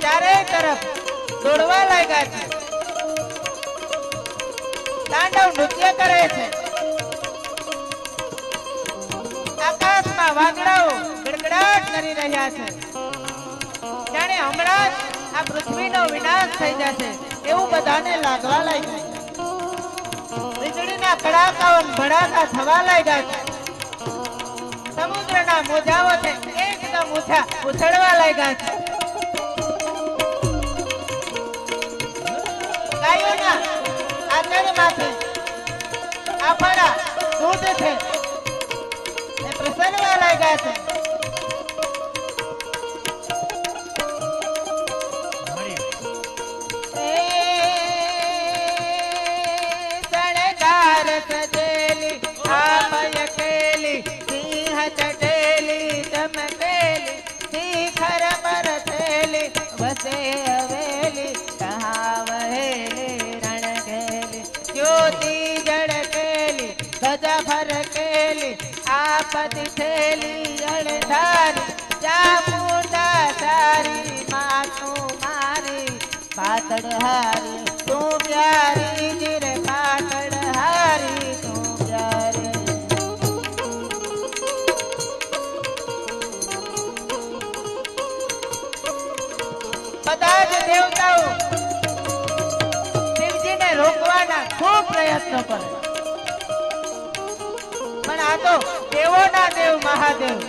ચારે તરફ દોડવા લાગ્યા છે, તાંડવ નૃત્ય કરે છે। આકાશમાં વાદળાઓ ગડગડાટ કરી રહ્યા છે, જાણે હમણાં જ આ પૃથ્વીનો વિનાશ થઈ જશે એવું બધાને લાગવા લાગ્યું। વીજળીના કડાકાઓ ભડાકા થવા લાગ્યા છે, સમુદ્રના મોજાઓ છે એકદમ ઊંચા ઉછળવા લાગ્યા છે, ગાયોના આચરણમાંથી આફાડા દૂધ છે એ પ્રસરવા લાગ્યા છે। आपति थेली अणधारी चामुंडा सारी मातू मारी पातड़ हारी तू प्यारी गिरे पातड़ हारी तू प्यारी। બધા જ દેવતાઓ શિવજીને રોકવાના ખૂબ પ્રયત્નો કરે, પણ આ તો દેવોના દેવ મહાદેવ,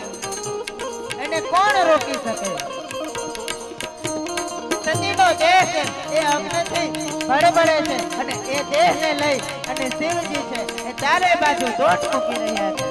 એને કોણ રોકી શકે? સતીનો દેહ છે એ અગ્નિથી ભડભડે છે અને એ દેહને લઈ અને શિવજી છે એ ચારે બાજુ દોટ મૂકી રહ્યા છે।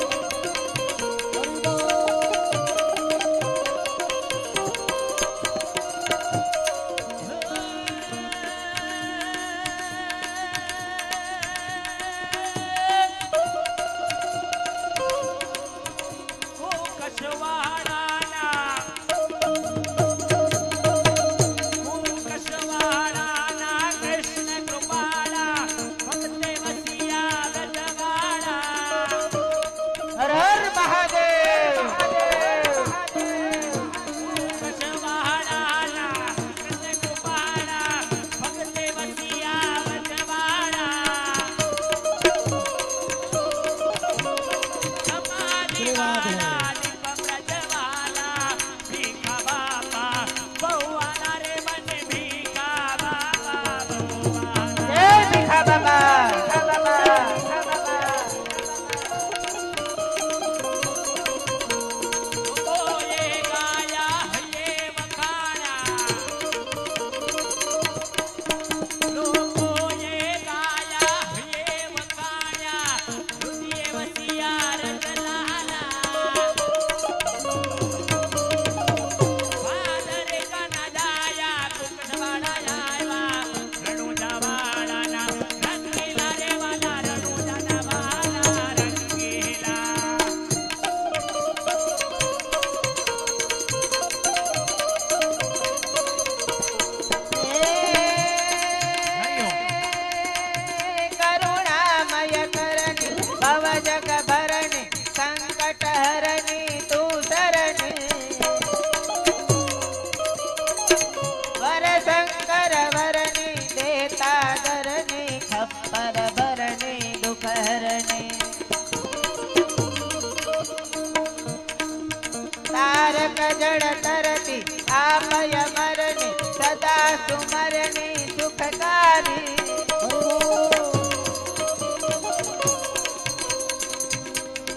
तारक जड़ तरती आपय मरणी सदा सुमरणी सुखकारी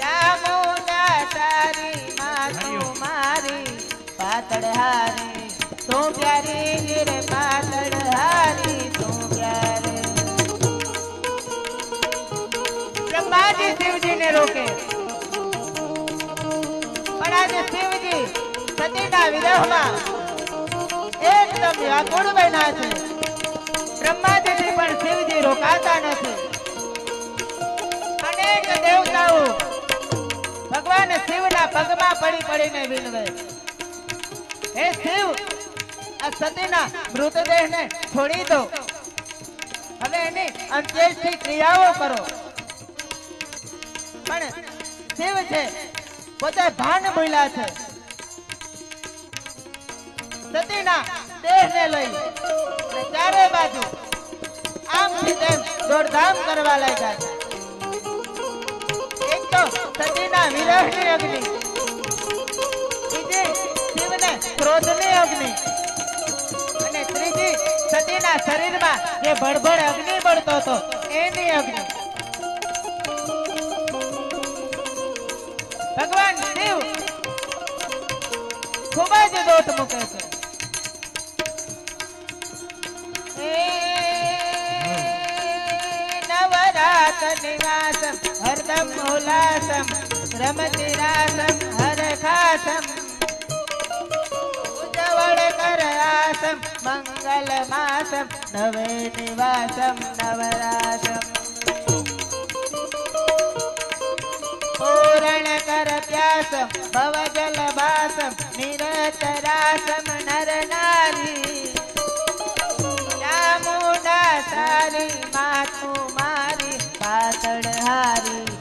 चामुंडा सारी मातू मारी पातड़ हारी तू प्यारी गिरे पातड़ हारी तू प्यारे। ब्रह्मा जी शिव जी ने रोके, પણ આજે શિવજી સતીના વિરહમાં એકદમ વ્યાકુળ બન્યા છે। બ્રહ્માજીથી પણ શિવજી રોકાતા નથી। અનેક દેવતાઓ ભગવાન શિવના પગમાં પડી પડીને વિનવે, હે શિવ, આ સતીના મૃતદેહને છોડી દો, હવે એની અંત્યેષ્ટિ ક્રિયાઓ કરો। પણ શિવ છે પોતે ભાન ભૂલ્યા છે, સતીના દેહને લઈ અને ચારે બાજુ આમથી તેમ દોડધામ કરવા લાગ્યા છે. એક તો સતીના વિરહની અગ્નિ, બીજી શિવને ક્રોધની અગ્નિ અને ત્રીજી સતીના શરીરમાં જે ભડભડ અગ્નિ બળતો હતો એની અગ્નિ. ભગવાન શિવ ખૂબ જ દોટ મૂકે છે. નવરાત નિવાસમ હરદમ ઉલ્લાસમ રમતી રાસમ હરખાસમ ઉજવળ કરાસમ મંગલ માસમ નવે નિવાસમ નવરાસમ પૂરણ કર પ્યાસમ ભવજલ ભાસમ નિરતરાસમ નર